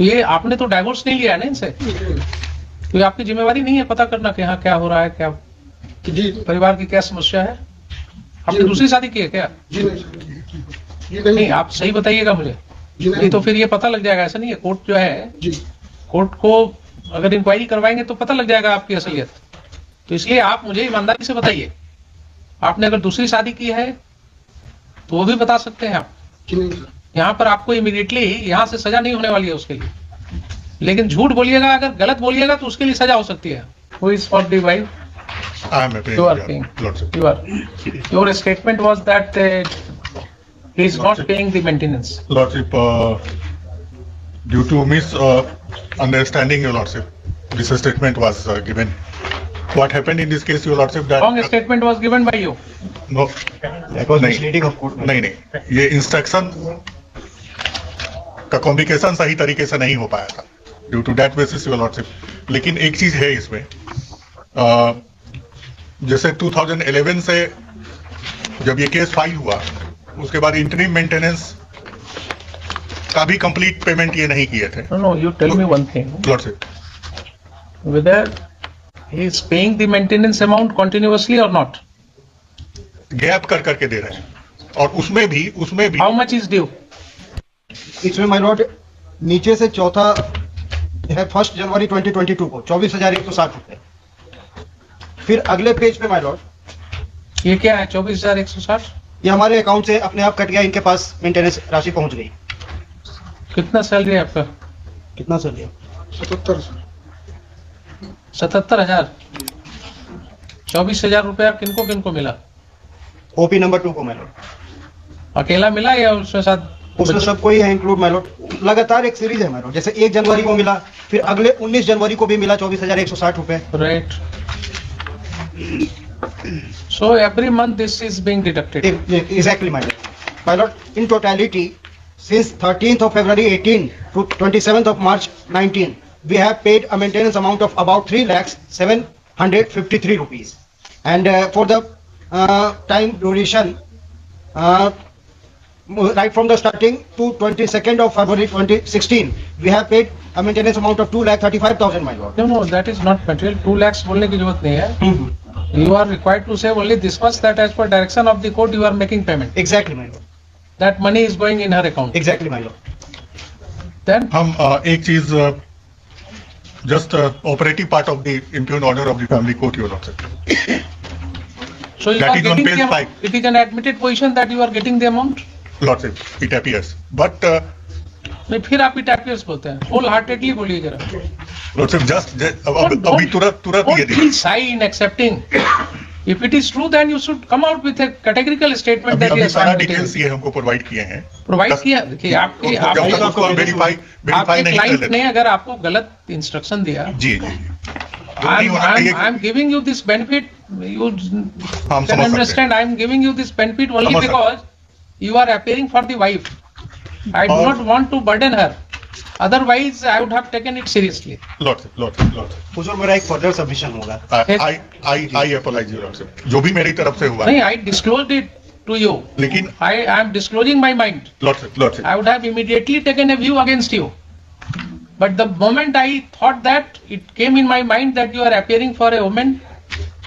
तो ये आपने तो डाइवोर्स नहीं लिया है ना इनसे, तो ये आपकी जिम्मेवारी नहीं है पता करना कि हाँ क्या हो रहा है, क्या जी परिवार की क्या समस्या है? आपने दूसरी शादी की है क्या? जी नहीं नहीं, आप सही बताइएगा मुझे। जी नहीं तो फिर ये पता लग जाएगा, ऐसा नहीं है। कोर्ट जो है, जी कोर्ट को अगर इंक्वायरी करवाएंगे तो पता लग जाएगा आपकी असलियत। तो इसलिए आप मुझे ईमानदारी से बताइए, आपने अगर दूसरी शादी की है तो वो भी बता सकते हैं आप। जी नहीं सर। यहाँ पर आपको इमीडिएटली यहाँ से सजा नहीं होने वाली है उसके लिए, लेकिन झूठ बोलिएगा, अगर गलत बोलिएगा तो उसके लिए सजा हो सकती है। Who is for the wife? I am appealing. You are yeah, paying. Lordship. You are. Your statement was that he is not paying the maintenance. Lordship, due to misunderstanding, Your Lordship, this statement was given. What happened in this case, Your Lordship, that Wrong statement was given by you. no, That was misleading of court. नहीं, ये instruction का communication सही तरीके से नहीं हो पाया था, due to that basis, your lordship. लेकिन एक चीज है इसमें, जैसे 2011 से जब ये केस फाइल हुआ, उसके बाद इंटरिम मेंटेनेंस का भी कंप्लीट पेमेंट ये नहीं किए थे। No, you tell me one thing. Lordship, Whether he is paying the maintenance amount continuously or not? Gap कर करके दे रहे हैं, और उसमें भी How much is due? इसमें माय लॉर्ड नीचे से चौथा है 1 जनवरी 2022 को 24,160 रुपए। फिर अगले पेज पे माय लॉर्ड ये क्या है 24,160? ये हमारे अकाउंट से अपने आप कट गया, इनके पास मेंटेनेंस राशि पहुंच गई। कितना सैलरी है आपका? कितना सर लिया? 77 सर। 77,000। 24,000 रुपया किनको किनको मिला? ओपी नंबर 2 को माय लॉर्ड। अकेला मिला या उसके साथ? उसमें सबको ही है इंक्लूड माय लॉर्ड। लगातार एक सीरीज है माय लॉर्ड, जैसे 1 जनवरी को मिला, फिर अगले 19 जनवरी को भी मिला 24,160 रुपए। Right. So every month this is being deducted. Exactly my lord. My lord, in totality, since 13th of February 18 to 27th of March 19, we have paid a maintenance amount of about 3,753 rupees. And for the time duration, right from the starting to 22nd of February 2016, we have paid a maintenance amount of 2,35,000, my lord. No, that is not material. 2 lakhs बोलने की जरूरत नहीं है. You are required to say only this much, that as per direction of the court you are making payment. Exactly, my lord. That money is going in her account. Exactly, my lord. Then हम एक चीज just operative part of the impugn order of the family court, your lordship. so you That are is on getting page the amount. 5. It is an admitted position that you are getting the amount. Lordship, it appears, but नहीं, फिर आप it appears बोलते हैं. Whole heartedly बोलिए जरा. Lordship, just अभी तुरंत ये Don't देखिए। feel shy in accepting. If it is true, then you should come out with a categorical statement that अभी yes, सारा I am getting डिटेल्स ये हमको प्रोवाइड किए हैं। प्रोवाइड किया। देखिए आपके जब तक उसको हम वेरीफाई आपके नहीं कर क्लाइंट लेते। ने अगर आपको गलत इंस्ट्रक्शन दिया, जी जी नहीं होना चाहिए। I am giving you this benefit. You हम can समझ सकते understand. I am giving you this benefit only समझ सकते because you are appearing for the wife. I do और- not want to burden her. Otherwise, I would have taken it seriously. Lordship हुजूर, मेरा एक further submission होगा। आई apologise you lordship, जो भी मेरी तरफ से हुआ है। नहीं, I disclosed it to you. लेकिन I am disclosing my mind. Lordship I would have immediately taken a view against you. But the moment I thought that, it came in my mind that you are appearing for a woman,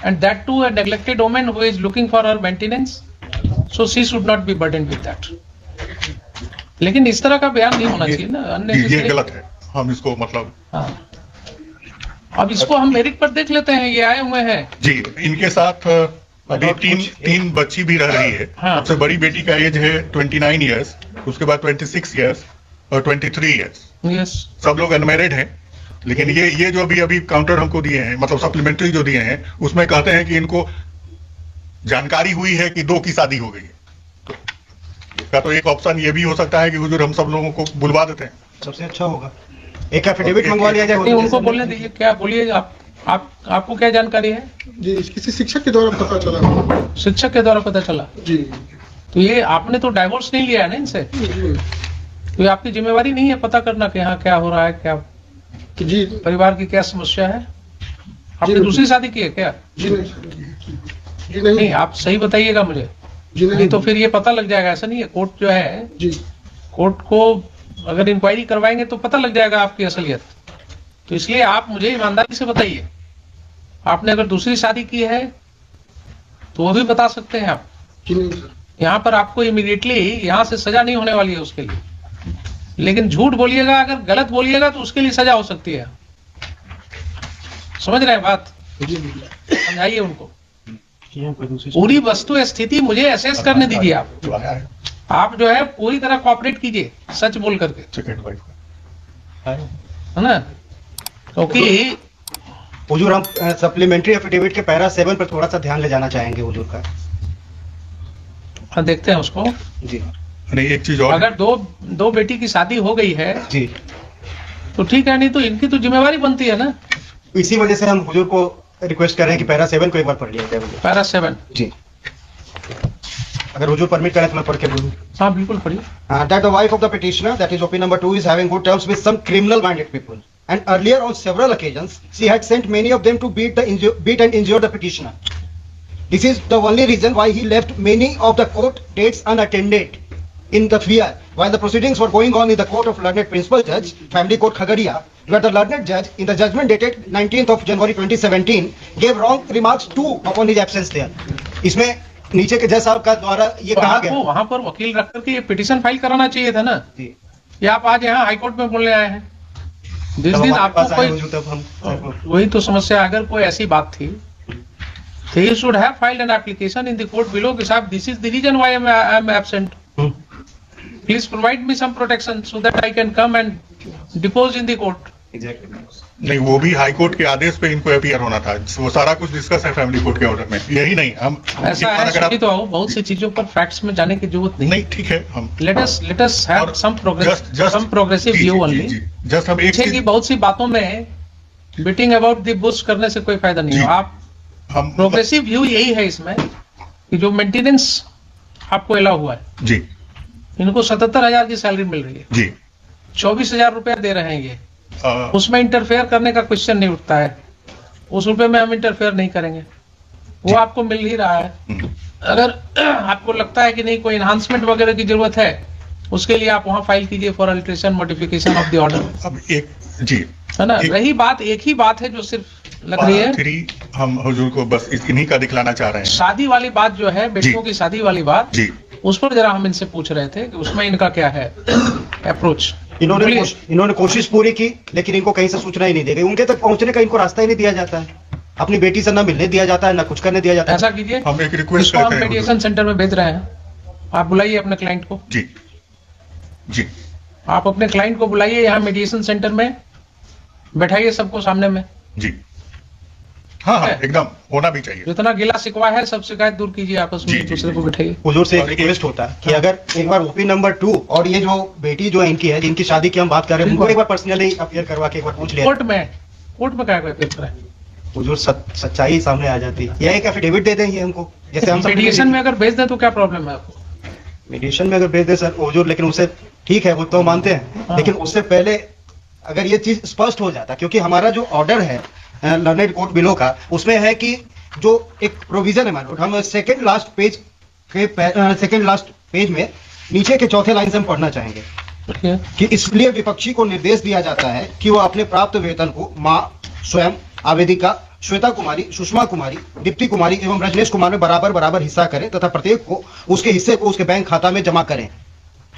and that too a neglected woman who is looking for her maintenance, so she should not be burdened with that. लेकिन इस तरह का बयान नहीं होना चाहिए ना, ये unnecessary. गलत है, हम इसको मतलब हाँ. अब इसको हम मेरिट पर देख लेते हैं. ये आए हुए हैं. जी, इनके साथ अभी तीन बच्ची भी रह रही है। हाँ। सबसे बड़ी बेटी का एज है 29 इयर्स, उसके बाद 26 इयर्स और 23 इयर्स। Yes. सब लोग अनमैरिड हैं, लेकिन ये जो अभी काउंटर हमको दिए हैं, मतलब सप्लीमेंट्री जो दिए हैं, उसमें कहते हैं कि इनको जानकारी हुई है कि 2 की शादी हो गई है। इसका तो एक ऑप्शन ये भी हो सकता है कि हुजूर हम सब लोगों को बुलवा देते हैं। सबसे अच्छा होगा एक एफिडेविट मंगवा लिया जाए। नहीं, उनको बोलने दीजिए. क्या बोलिए आपको क्या जानकारी है? जी, किसी शिक्षक के द्वारा पता चला। शिक्षक के द्वारा पता चला. जी तो ये आपने तो डाइवोर्स नहीं लिया है ना इनसे, जी तो ये आपकी जिम्मेवारी नहीं है पता करना कि हाँ क्या हो रहा है, क्या जी परिवार की क्या समस्या है? आपने जी, दूसरी शादी की है क्या? जी नहीं नहीं, आप सही बताइएगा मुझे. जी नहीं तो फिर ये पता लग जाएगा. ऐसा नहीं है. कोर्ट जो है, जी कोर्ट को अगर इंक्वायरी करवाएंगे तो पता लग जाएगा आपकी असलियत। तो इसलिए आप मुझे ईमानदारी से बताइए, आपने अगर दूसरी शादी की है तो वो भी बता सकते हैं आप। कि नहीं सर? यहाँ पर आपको इमीडिएटली यहाँ से सजा नहीं होने वाली है उसके लिए, लेकिन झूठ बोलिएगा, अगर गलत बोलिएगा तो उसके लिए सजा हो सकती है। समझ रहे हैं बात? जी समझाइए उनको, पूरी वस्तु स्थिति मुझे असेस करने दीजिए। आप जो है पूरी तरह कोऑपरेट कीजिए, सच बोल करके, सेकंड वाइफ है ना? क्योंकि हुजूर हम सप्लीमेंट्री एफिडेविट के पैरा 7 पर थोड़ा सा ध्यान ले जाना चाहेंगे हुजूर का। हाँ, देखते हैं उसको। जी नहीं, एक चीज और अगर दो बेटी की शादी हो गई है जी, तो ठीक है, नहीं तो इनकी तो जिम्मेवारी बनती है ना। इसी वजह से हम हुजूर को रिक्वेस्ट कर रहे हैं कि पैरा 7 को एक बार पढ़ लिया जाए हुजूर। पैरा 7। जी, अगर हुजूर परमिट करें तो मैं पढ़ के बोलूं। हाँ बिल्कुल पढ़िए। That the wife of the petitioner, that is OP number 2, is having good terms with some criminal-minded people, and earlier on several occasions she had sent many of them to beat and injure the petitioner. This is the only reason why he left many of the court dates unattended in the fear while the proceedings were going on in the court of learned principal judge, family court Khagaria, where the learned judge in the judgment dated 19th of January 2017 gave wrong remarks too upon his absence there. इसमें नीचे के जज साहब का द्वारा ये कहा गया, वहां पर वकील रख करके ये पिटीशन फाइल कराना चाहिए था ना। जी, ये आप आज यहाँ हाईकोर्ट में बोलने आए हैं। जिस तब दिन हमारे आपको पास आए कोई हुजूर तब हम वही तो समस्या, अगर कोई ऐसी बात थी तो you should have filed an application in the court below कि साहब this is the reason why I am absent. Please provide me some protection so that I can come and depose in the court. नहीं, वो भी high court के आदेश पे इनको appear होना था। वो सारा कुछ डिस्कस है फैमिली कोर्ट के ऑर्डर में। यही नहीं, हम ऐसा है, सुनिए तो आओ, बहुत सी चीजों पर फैक्ट्स में जाने की जरूरत नहीं। नहीं, ठीक है, हम Let us have और some progressive view only. Just हम एक पीछे की बहुत सी बातों में बीटिंग अबाउट द बुश करने से कोई फायदा नहीं जी। है। आप हम प्रोग्रेसिव व्यू यही है इसमें कि जो मेंटेनेंस आपको अलाउ हुआ है, जी इनको 77,000 की सैलरी मिल रही है, जी 24,000 रुपया दे रहे हैं ये, अ, उसमें इंटरफेयर करने का क्वेश्चन नहीं उठता है। उस रुपए में हम इंटरफेयर नहीं करेंगे, वो आपको मिल ही रहा है। हम्म, अगर आपको लगता है कि नहीं कोई एनहांसमेंट वगैरह की जरूरत है, उसके लिए आप वहां फाइल कीजिए for alteration modification of the order, अब एक जी है ना? एक- रही बात, एक ही बात है जो सिर्फ लग रही है। 3 हम हुजूर को बस इन्हीं का दिखलाना चाह रहे हैं। शादी वाली बात जो है, बेटियों की शादी वाली बात, जी, उस पर जरा हम इनसे पूछ रहे थे कि उसमें इनका क्या है अप्रोच। इन्होंने कोशिश पूरी की, लेकिन इनको कहीं से सूचना ही नहीं दी गई। उनके तक पहुंचने का इनको रास्ता ही नहीं दिया जाता है। अपनी बेटी से ना मिलने दिया जाता है, ना कुछ करने दिया जाता है। ऐसा कीजिए, हम एक रिक्वेस्ट इसको हम करते हैं मेडिएशन सेंटर में भेज रहे हैं, आप बुलाइए अपने क्लाइंट को। जी जी आप अपने क्लाइंट को बुलाइए यहाँ मेडिएशन सेंटर में, बैठाइए सबको सामने में, जी, हाँ हाँ, एकदम होना भी चाहिए। जितना गिला शिकवा है सब शिकायत दूर कीजिए आपस में, जी, जी, दूसरे जी। को बैठाइए। हुजूर से एक और एक- रिक्वेस्ट होता है कि अगर एक बार ओपी नंबर 2 और ये जो बेटी जो इनकी है, जिनकी शादी की हम बात कर रहे हैं, उनको एक बार पर्सनली अपियर करवा के एक बार पूछ लिया। कोर्ट में क्या पेपर है? हुजूर सच्चाई सामने आ जाती है। या एक एफिडेविट दे दें ये हमको, जैसे हम सब मेडिएशन में अगर भेज दें तो क्या प्रॉब्लम है आपको? मेडिएशन में अगर भेज दे सर हुजूर, लेकिन उससे ठीक है, वो तो मानते हैं, हाँ। लेकिन उससे पहले अगर ये चीज स्पष्ट हो जाता, क्योंकि हमारा जो ऑर्डर है लर्नेड कोर्ट बिलो का, उसमें है कि जो एक प्रोविजन है मानो, हम सेकंड लास्ट पेज में नीचे के चौथे लाइन से हम पढ़ना चाहेंगे ठीक है। कि इसलिए विपक्षी को निर्देश दिया जाता है कि वो अपने प्राप्त वेतन को मां स्वयं, आवेदिका, श्वेता कुमारी, सुषमा कुमारी, दीप्ति कुमारी एवं रजनीश कुमार में बराबर हिस्सा करें तथा प्रत्येक को उसके हिस्से को उसके बैंक खाता में जमा करें।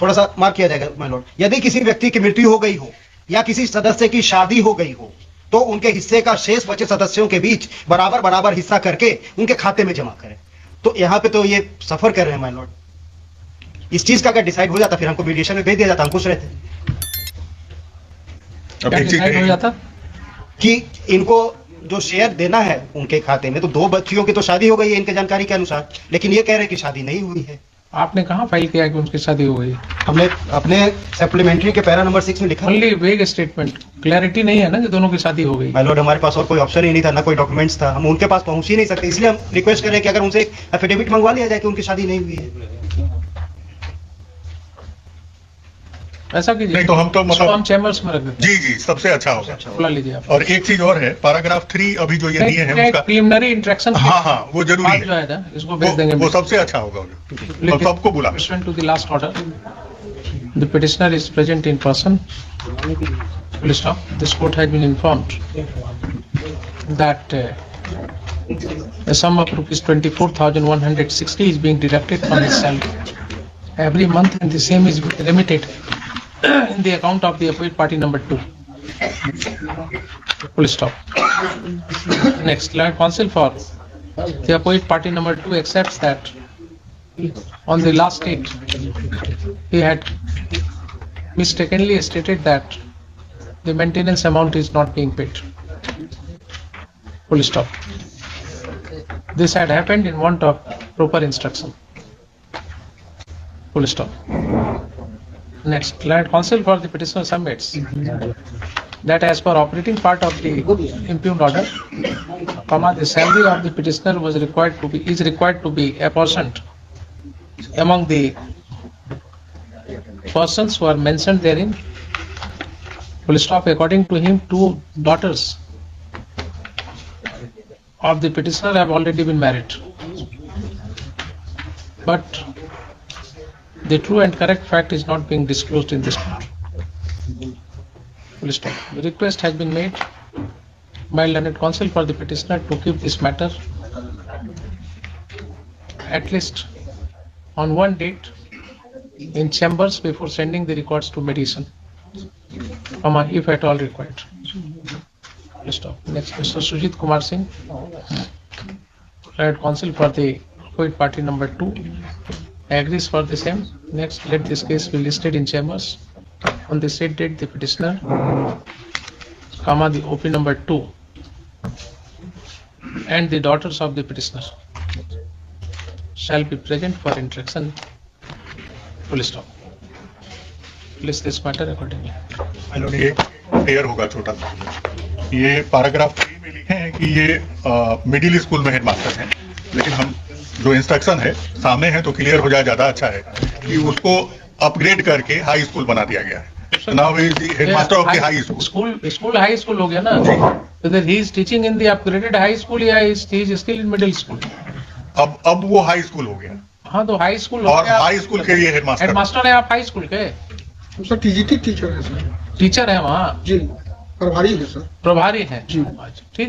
थोड़ा सा मार्क किया जाएगा माय लॉर्ड। यदि किसी व्यक्ति की मृत्यु हो गई हो या किसी सदस्य की शादी हो गई हो, तो उनके हिस्से का शेष बचे सदस्यों के बीच बराबर हिस्सा करके उनके खाते में जमा करें। तो यहाँ पे तो ये सफर कर रहे हैं माय लॉर्ड। इस चीज का अगर डिसाइड हो जाता, फिर हमको मीडिएशन में भेज दिया जाता, हम खुश रहते अब क्या एक चीज डिसाइड हो जाता? कि इनको जो शेयर देना है उनके खाते में। तो 2 बच्चियों की तो शादी हो गई है इनके जानकारी के अनुसार, लेकिन ये कह रहे हैं कि शादी नहीं हुई है। आपने कहाँ फाइल किया कि उनकी शादी हो गई? हमने अपने सप्लीमेंट्री के पैरा नंबर 6 में लिखा। ओनली वेग स्टेटमेंट, क्लैरिटी नहीं है ना कि दोनों की शादी हो गई। माय लॉर्ड, हमारे पास और कोई ऑप्शन ही नहीं था, ना कोई डॉक्यूमेंट्स था, हम उनके पास पहुंच ही नहीं सकते। इसलिए हम रिक्वेस्ट कर रहे हैं कि अगर उनसे एक एफिडेविट मंगवा लिया जाए कि उनकी शादी नहीं हुई है। ऐसा कीजिए, नहीं तो हम तो इसको मतलब हम चैम्बर्स में रख देते जी जी सबसे अच्छा होगा। हैं, बुला लीजिए आप। और एक चीज और है, पैराग्राफ 3 अभी जो ये दिए हैं उसका, प्रीलिमिनरी इंटरेक्शन हाँ हाँ वो जरूरी जो है, है ना, इसको भेज देंगे। वो सबसे अच्छा होगा और सबको बुला to the last order. The petitioner is present in person. Full stop. This court has been informed that a sum of rupees 24,160 is being deducted from his salary every month, and the same is remitted in the account of the opposite party number 2. Full stop. Next, Land Council for the opposite party number 2 accepts that on the last date he had mistakenly stated that the maintenance amount is not being paid. Full stop. This had happened in want of proper instruction. Full stop. Next, Land Council for the petitioner submits that as per operating part of the impugned order, the salary of the petitioner is required to be apportioned among the persons who are mentioned therein. Full stop. According to him, 2 daughters of the petitioner have already been married, but the true and correct fact is not being disclosed in this court. Full stop. The request has been made by Learned Counsel for the petitioner to keep this matter at least on one date in chambers before sending the records to mediation, if at all required. Full stop. Next, Mr. Sujit Kumar Singh, Learned Counsel for the opposite party number 2, agrees for the same. Next, let this case be listed in chambers on the said date. The petitioner, the OP number 2, and the daughters of the petitioner shall be present for interaction. Full stop. List this matter accordingly. ये clear होगा छोटा सा। ये paragraph 3 में लिखे हैं कि ये मिडिल स्कूल में हेडमास्टर हैं, लेकिन हम जो इंस्ट्रक्शन है सामने है तो क्लियर हो जाए, ज्यादा अच्छा है कि उसको अपग्रेड करके हाई स्कूल बना दिया गया है। Now he is headmaster of the high school. School high school हो गया ना, whether he is teaching in the upgraded high school या he is still in middle school. अब वो हाई स्कूल हो गया। हाँ, तो हाई स्कूल और हाई स्कूल के लिए हेडमास्टर है आप हाई स्कूल के? सर टीजीटी टीचर है सर। टीचर है वहाँ? जी, प्रभारी है सर। प्रभारी है? जी। ठीक।